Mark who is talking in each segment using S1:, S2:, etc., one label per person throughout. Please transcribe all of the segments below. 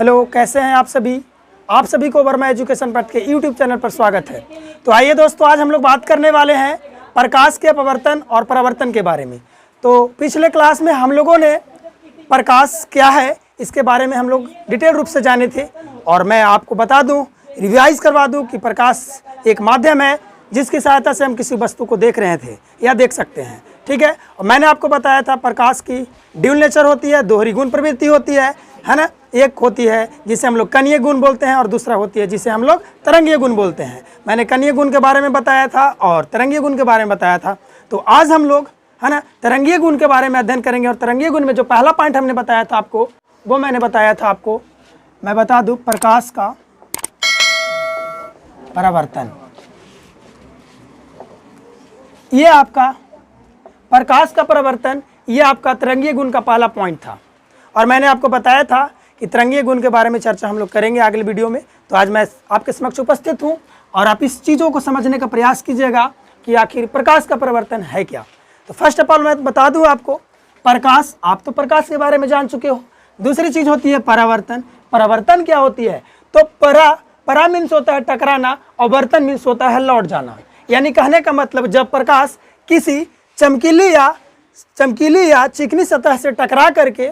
S1: Hello, कैसे हैं आप सभी? आप सभी को वर्मा एजुकेशन पाठ के यूट्यूब चैनल पर स्वागत है। तो आइए दोस्तों, आज हम लोग बात करने वाले हैं प्रकाश के अपवर्तन और परावर्तन के बारे में। तो पिछले क्लास में हम लोगों ने प्रकाश क्या है इसके बारे में हम लोग डिटेल रूप से जाने थे, और मैं आपको बता दूं, रिवाइज करवा दूं कि प्रकाश एक माध्यम है जिसकी सहायता से हम किसी वस्तु को देख रहे थे या देख सकते हैं। ठीक है, और मैंने आपको बताया था प्रकाश की ड्यूल नेचर होती है, दोहरी गुण प्रवृत्ति होती है ना। एक होती है जिसे हम लोग कणीय गुण बोलते हैं और दूसरा होती है जिसे हम लोग तरंगीय गुण बोलते हैं। मैंने कणीय गुण के बारे में बताया था और तरंगीय गुण के बारे में बताया था। तो आज हम लोग तरंगीय गुण के बारे में अध्ययन करेंगे। और तरंगीय गुण में जो पहला पॉइंट हमने बताया था आपको, वो मैंने बताया था आपको, मैं बता दूं, प्रकाश का परावर्तन। ये आपका प्रकाश का परावर्तन, ये आपका तरंगीय गुण का पहला पॉइंट था। और मैंने आपको बताया था कि तरंगीय गुण के बारे में चर्चा हम लोग करेंगे अगले वीडियो में। तो आज मैं आपके समक्ष उपस्थित हूँ और आप इस चीज़ों को समझने का प्रयास कीजिएगा कि आखिर प्रकाश का परावर्तन है क्या। तो फर्स्ट ऑफ ऑल मैं बता दूँ आपको, प्रकाश, आप तो प्रकाश के बारे में जान चुके हो। दूसरी चीज़ होती है परावर्तन। परावर्तन क्या होती है? तो परा मीन्स होता है टकराना और वर्तन मीन्स होता है लौट जाना। यानी कहने का मतलब, जब प्रकाश किसी चमकीली या चिकनी सतह से टकरा करके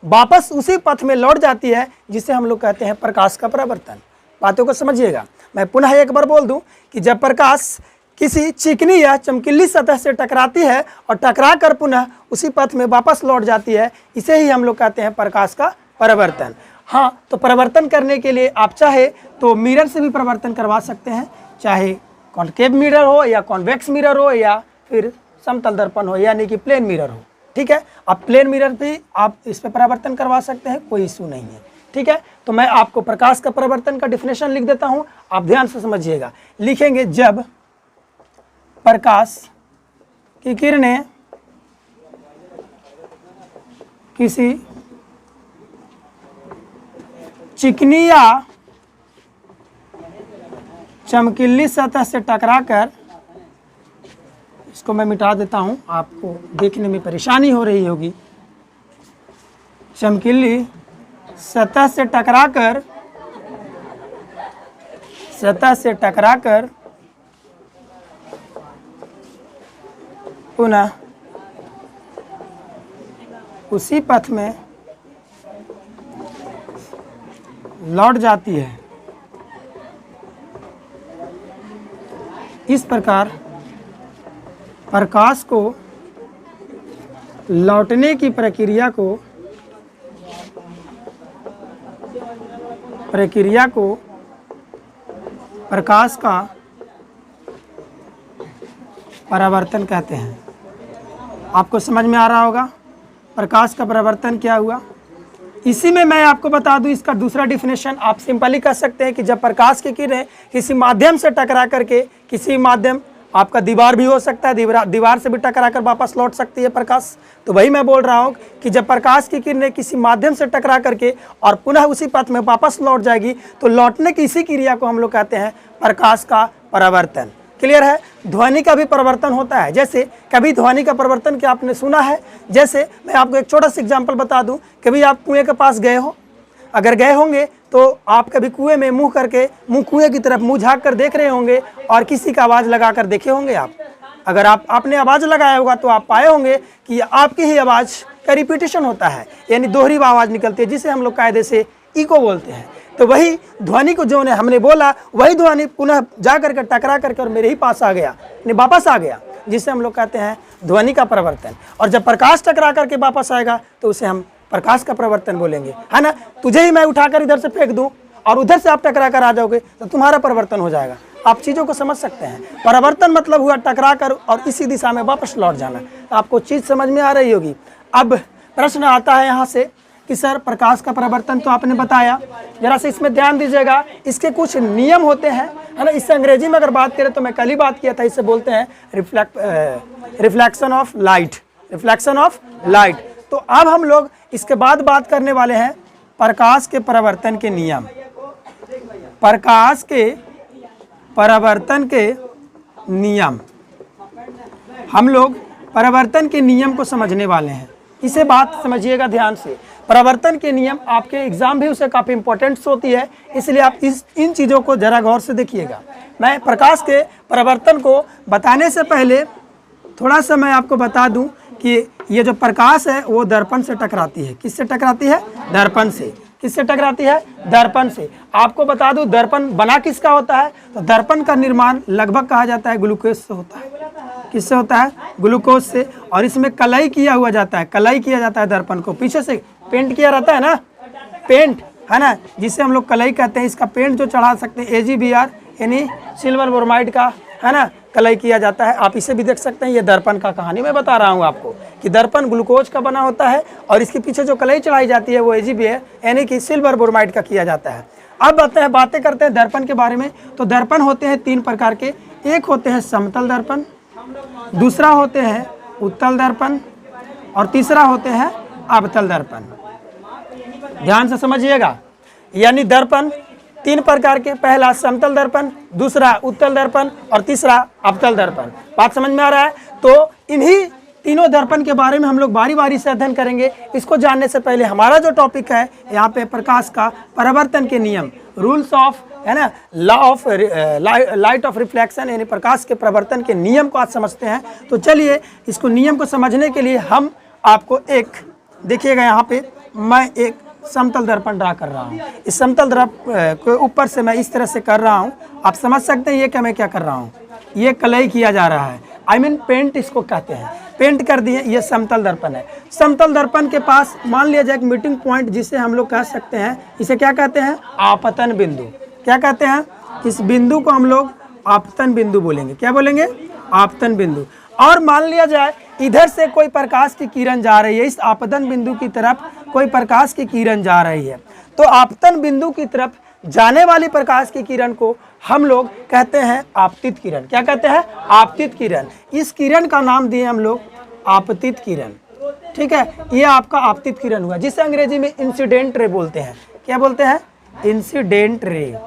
S1: वापस उसी पथ में लौट जाती है, जिसे हम लोग कहते हैं प्रकाश का परावर्तन। बातों को समझिएगा। मैं पुनः एक बार बोल दूं कि जब प्रकाश किसी चिकनी या चमकीली सतह से टकराती है और टकरा कर पुनः उसी पथ में वापस लौट जाती है, इसे ही हम लोग कहते हैं प्रकाश का परावर्तन। हाँ, तो परावर्तन करने के लिए आप चाहे तो मिरर से भी परावर्तन करवा सकते हैं, चाहे कॉन्केव मिरर हो या कॉन्वेक्स मिरर हो या फिर समतल दर्पण हो, यानी कि प्लेन मिरर हो। ठीक है, आप प्लेन मिरर भी आप इस पे परावर्तन करवा सकते हैं, कोई इशू नहीं है। ठीक है, तो मैं आपको प्रकाश का परावर्तन का डिफिनेशन लिख देता हूं, आप ध्यान से समझिएगा। लिखेंगे, जब प्रकाश की किरणें किसी चिकनी या चमकीली सतह से टकराकर, इसको मैं मिटा देता हूं, आपको देखने में परेशानी हो रही होगी। चमकीली सतह से टकराकर पुनः उसी पथ में लौट जाती है। इस प्रकार प्रकाश को लौटने की प्रक्रिया को प्रकाश का परावर्तन कहते हैं। आपको समझ में आ रहा होगा प्रकाश का परावर्तन क्या हुआ। इसी में मैं आपको बता दूं, इसका दूसरा डिफिनेशन आप सिंपली कह सकते हैं कि जब प्रकाश की किरणें किसी माध्यम से टकरा करके, किसी माध्यम, आपका दीवार भी हो सकता है, दीवार से भी टकरा कर वापस लौट सकती है प्रकाश। तो वही मैं बोल रहा हूँ कि जब प्रकाश की किरणें किसी माध्यम से टकरा करके और पुनः उसी पथ में वापस लौट जाएगी, तो लौटने की इसी क्रिया को हम लोग कहते हैं प्रकाश का परावर्तन। क्लियर है? ध्वनि का भी परिवर्तन होता है। जैसे कभी ध्वनि का परिवर्तन क्या आपने सुना है? जैसे मैं आपको एक छोटा सा एग्जाम्पल बता दूं, कभी आप कुएं के पास गए हो, अगर गए होंगे तो आप कभी कुएं में मुंह कुएं की तरफ मुंह झाँक कर देख रहे होंगे और किसी का आवाज़ लगा कर देखे होंगे आप। अगर आपने आवाज़ लगाया होगा तो आप पाए होंगे कि आपकी ही आवाज़ का रिपीटेशन होता है, यानी दोहरी आवाज़ निकलती है, जिसे हम लोग कायदे से इको बोलते हैं। तो वही ध्वनि को जो हमने बोला, वही ध्वनि पुनः जा करके टकरा करके और मेरे ही पास आ गया, वापस आ गया, जिसे हम लोग कहते हैं ध्वनि का परावर्तन। और जब प्रकाश टकरा करके वापस आएगा तो उसे हम प्रकाश का परावर्तन बोलेंगे, है ना। तुझे ही मैं उठाकर इधर से फेंक दूं और उधर से आप टकरा कर आ जाओगे तो तुम्हारा परिवर्तन हो जाएगा। आप चीज़ों को समझ सकते हैं। परावर्तन मतलब हुआ टकरा कर और इसी दिशा में वापस लौट जाना। आपको चीज़ समझ में आ रही होगी। अब प्रश्न आता है यहाँ से कि सर, प्रकाश का परावर्तन तो आपने बताया, जरा से इसमें ध्यान दीजिएगा, इसके कुछ नियम होते हैं, है ना। इससे अंग्रेजी में अगर बात करें तो मैं कल ही बात किया था, इसे बोलते हैं रिफ्लेक्शन ऑफ लाइट। तो अब हम लोग इसके बाद बात करने वाले हैं प्रकाश के परावर्तन के नियम। प्रकाश के परावर्तन के नियम, हम लोग परावर्तन के नियम को समझने वाले हैं। इसे बात समझिएगा ध्यान से। परावर्तन के नियम आपके एग्जाम भी उससे काफ़ी इंपॉर्टेंट्स होती है, इसलिए आप इन चीज़ों को ज़रा गौर से देखिएगा। मैं प्रकाश के परावर्तन को बताने से पहले थोड़ा सा मैं आपको बता दूं कि ये जो प्रकाश है वो दर्पण से टकराती है। किससे टकराती है? दर्पण से। किससे टकराती है? दर्पण से। आपको बता दूं दर्पण बना किसका होता है? तो दर्पण का निर्माण लगभग कहा जाता है ग्लूकोज से होता है। किससे होता है? ग्लूकोज से। और इसमें कलई किया हुआ जाता है, कलई किया जाता है दर्पण को, पीछे से पेंट किया रहता है ना, पेंट है ना, जिसे हम लोग कलई कहते हैं। इसका पेंट जो चढ़ा सकते हैं AgBr यानी सिल्वर ब्रोमाइड का, है ना, कलई किया जाता है। आप इसे भी देख सकते हैं। ये दर्पण का कहानी मैं बता रहा हूँ आपको कि दर्पण ग्लूकोज का बना होता है और इसके पीछे जो कलई चढ़ाई जाती है वो AgBr यानी कि सिल्वर ब्रोमाइड का किया जाता है। अब बातें करते हैं दर्पण के बारे में। तो दर्पण होते हैं 3 प्रकार के। एक होते हैं समतल दर्पण, दूसरा होते हैं उत्तल दर्पण और तीसरा होते हैं अवतल दर्पण। ध्यान से समझिएगा। यानी दर्पण 3 प्रकार के, पहला समतल दर्पण, दूसरा उत्तल दर्पण और तीसरा अवतल दर्पण। बात समझ में आ रहा है? तो इन्हीं तीनों दर्पण के बारे में हम लोग बारी बारी से अध्ययन करेंगे। इसको जानने से पहले हमारा जो टॉपिक है यहाँ पे प्रकाश का परावर्तन के नियम, रूल्स ऑफ, है ना, law of light of reflection यानी प्रकाश के परावर्तन के नियम को आज समझते हैं। तो चलिए इसको नियम को समझने के लिए हम आपको एक देखिएगा, यहाँ पे मैं एक समतल दर्पण ड्रा कर रहा हूँ। इस समतल दर्पण के ऊपर से मैं इस तरह से कर रहा हूँ। आप समझ सकते हैं ये क्या मैं क्या कर रहा हूँ? ये कलई किया जा रहा है, I mean पेंट इसको कहते हैं, पेंट कर दिए। ये समतल दर्पण है। समतल दर्पण के पास मान लिया जाए एक मीटिंग पॉइंट जिसे हम लोग कह सकते हैं, इसे क्या कहते हैं? आपतन बिंदु। क्या कहते हैं? इस बिंदु को हम लोग आपतन बिंदु बोलेंगे। क्या बोलेंगे? आपतन बिंदु। और मान लिया जाए इधर से कोई प्रकाश की किरण जा रही है, इस आपतन बिंदु की तरफ कोई प्रकाश की किरण जा रही है, तो आपतन बिंदु की तरफ जाने वाली प्रकाश की किरण को हम लोग कहते हैं आपतित किरण। क्या कहते हैं? आपतित किरण। इस किरण का नाम दिए हम लोग आपतित किरण। ठीक है, ये आपका आपतित किरण हुआ, जिसे अंग्रेजी में इंसिडेंट रे बोलते हैं। क्या बोलते हैं? Incident ray.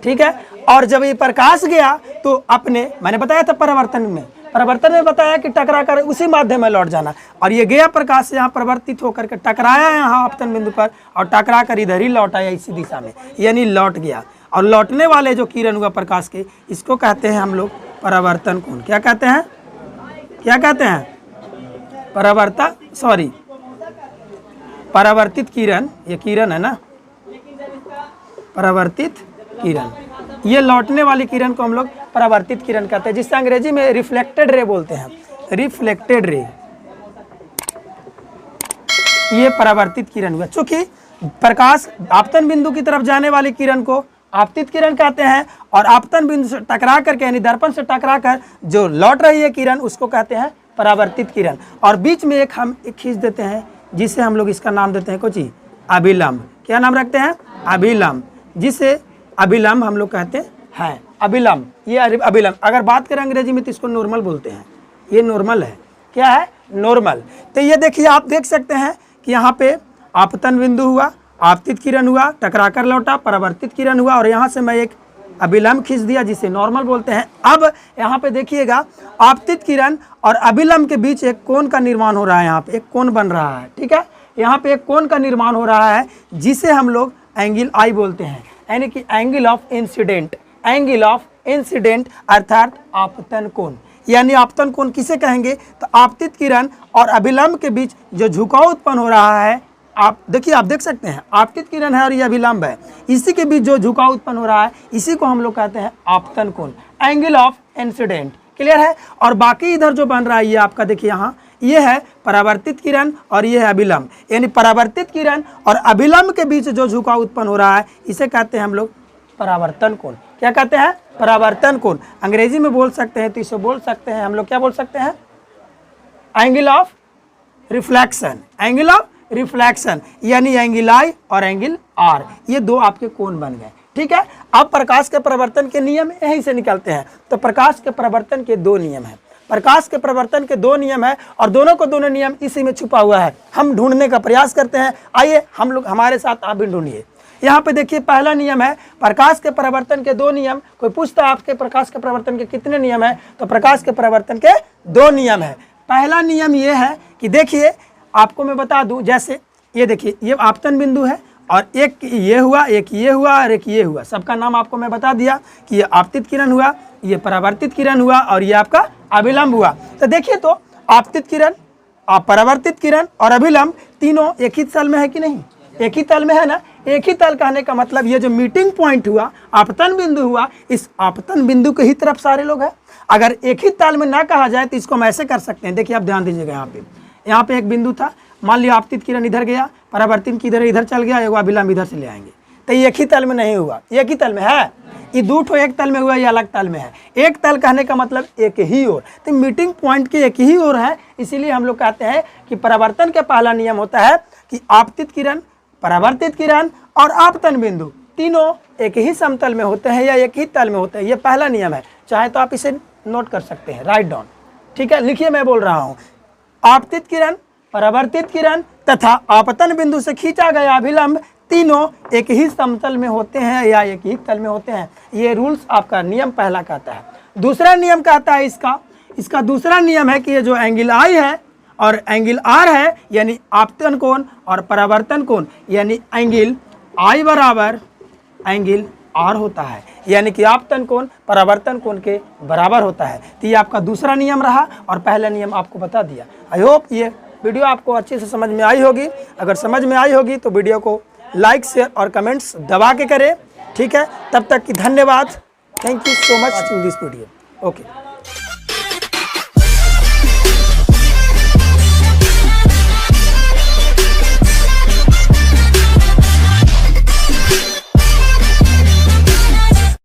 S1: ठीक है, और जब ये प्रकाश गया तो अपने, मैंने बताया था परावर्तन में बताया कि टकरा कर उसी माध्यम में लौट जाना, और ये गया प्रकाश यहाँ परिवर्तित होकर के टकराया यहाँ आपतन बिंदु पर और टकरा कर इधर ही लौट आया इसी दिशा में, यानी लौट गया। और लौटने वाले जो किरण हुआ प्रकाश के, इसको कहते हैं हम लोग परावर्तन कोण। क्या कहते हैं? क्या कहते हैं? परावर्तित किरण। ये किरण है ना, परावर्तित किरण। ये लौटने वाली किरण को हम लोग परावर्तित किरण कहते हैं, जिससे अंग्रेजी में रिफ्लेक्टेड रे बोलते हैं। रिफ्लेक्टेड रे, ये परावर्तित किरण हुआ। चूंकि प्रकाश आपतन बिंदु की तरफ जाने वाली किरण को आपतित किरण कहते हैं, और आपतन बिंदु से टकरा करके यानी दर्पण से टकरा कर जो लौट रही है किरण, उसको कहते हैं परावर्तित किरण। और बीच में हम एक खींच देते हैं, जिसे हम लोग इसका नाम देते हैं कुछ अभिलंब। क्या नाम रखते हैं? अभिलंब, जिसे अभिलंब हम लोग कहते हैं। अभिलंब, ये अभिलंब। अगर बात करें अंग्रेजी में तो इसको नॉर्मल बोलते हैं। ये नॉर्मल है। क्या है? नॉर्मल। तो ये देखिए, आप देख सकते हैं कि यहाँ पे आपतन बिंदु हुआ, आपतित किरण हुआ, टकराकर लौटा, परावर्तित किरण हुआ, और यहाँ से मैं एक अभिलंब खींच दिया जिसे नॉर्मल बोलते हैं। अब यहाँ पे देखिएगा, आपतित किरण और अभिलंब के बीच एक कोण का निर्माण हो रहा है। यहाँ पे एक कोण बन रहा है। ठीक है, यहाँ पे एक कोण का निर्माण हो रहा है, जिसे हम लोग एंगल आई बोलते हैं, यानी कि angle of incident. Angle of incident अर्थात आपतन कोण। यानी आपतन कोण किसे कहेंगे? तो आपतित किरण और अभिलंब के बीच जो झुकाव उत्पन्न हो रहा है, आप देखिए, आप देख सकते हैं आपतित किरण है और ये अभिलंब है, इसी के बीच जो झुकाव उत्पन्न हो रहा है, इसी को हम लोग कहते हैं आपतन कोण, एंगल ऑफ इंसिडेंट। क्लियर है? और बाकी इधर जो बन रहा है, ये आपका देखिए यहाँ, ये है परावर्तित किरण और ये है अभिलंब। यानी परावर्तित किरण और अभिलंब के बीच जो झुकाव उत्पन्न हो रहा है, इसे कहते हैं हम लोग परावर्तन कोण। क्या कहते हैं? परावर्तन कोण। अंग्रेजी में बोल सकते हैं तो इसे बोल सकते हैं हम लोग, क्या बोल सकते हैं? Angle of reflection. Angle of reflection, यानी एंगल आई और एंगल आर, ये दो आपके कोण बन गए। ठीक है, अब प्रकाश के परावर्तन के नियम यहीं से निकलते हैं। तो प्रकाश के परावर्तन के 2 नियम हैं। प्रकाश के परावर्तन के 2 नियम है, और दोनों नियम इसी में छुपा हुआ है। हम ढूंढने का प्रयास करते हैं। आइए हम लोग, हमारे साथ आप भी ढूंढिए। यहाँ पे देखिए, पहला नियम है प्रकाश के परावर्तन के 2 नियम। कोई पूछता है आपके प्रकाश के परावर्तन के कितने नियम है? तो प्रकाश के परावर्तन के 2 नियम है। पहला नियम ये है कि देखिए, आपको मैं बता दूं, जैसे ये देखिए ये आपतन बिंदु है और एक ये हुआ, एक ये हुआ और एक ये हुआ। सबका नाम आपको मैं बता दिया कि ये आपतित किरण हुआ, ये परावर्तित किरण हुआ और ये आपका अभिलंब हुआ। तो देखिए तो आपतित किरण, परावर्तित किरण और अभिलंब तीनों एक ही तल में है कि नहीं? एक ही तल में है ना। एक ही तल कहने का मतलब ये जो मीटिंग पॉइंट हुआ, आपतन बिंदु हुआ, इस आपतन बिंदु के ही तरफ सारे लोग हैं। अगर एक ही ताल में ना कहा जाए तो इसको हम ऐसे कर सकते हैं। देखिए आप ध्यान दीजिएगा, यहाँ पे एक बिंदु था, मान लिया आपतित किरण इधर गया, परावर्तित की इधर चल गया, एक अभिलंब इधर से ले आएंगे, तो ये एक ही तल में नहीं हुआ, एक ही तल में है। ये दो ठो एक तल में हुआ, ये अलग तल में है। एक तल कहने का मतलब एक ही ओर, तो मीटिंग पॉइंट की एक ही ओर है। इसीलिए हम लोग कहते हैं कि परावर्तन का पहला नियम होता है कि आपतित किरण, परावर्तित किरण और आपतन बिंदु तीनों एक ही समतल में होते हैं या एक ही तल में होते हैं। ये पहला नियम है। चाहे तो आप इसे नोट कर सकते हैं, राइट डाउन, ठीक है। लिखिए, मैं बोल रहा हूँ, आपतित किरण, परावर्तित किरण तथा आपतन बिंदु से खींचा गया अभिलंब तीनों एक ही समतल में होते हैं या एक ही तल में होते हैं। ये रूल्स आपका नियम पहला कहता है। दूसरा नियम कहता है इसका दूसरा नियम है कि ये जो एंगल आई है और एंगल आर है, यानी आपतन कोण और परावर्तन कोण, यानी एंगल आई बराबर एंगल आर होता है, यानी कि आपतन कोण परावर्तन कोण के बराबर होता है। तो ये आपका दूसरा नियम रहा और पहला नियम आपको बता दिया। आई होप ये वीडियो आपको अच्छे से समझ में आई होगी। अगर समझ में आई होगी तो वीडियो को लाइक, शेयर और कमेंट्स दबा के करें, ठीक है। तब तक की धन्यवाद। Thank you so much watching this video. Okay.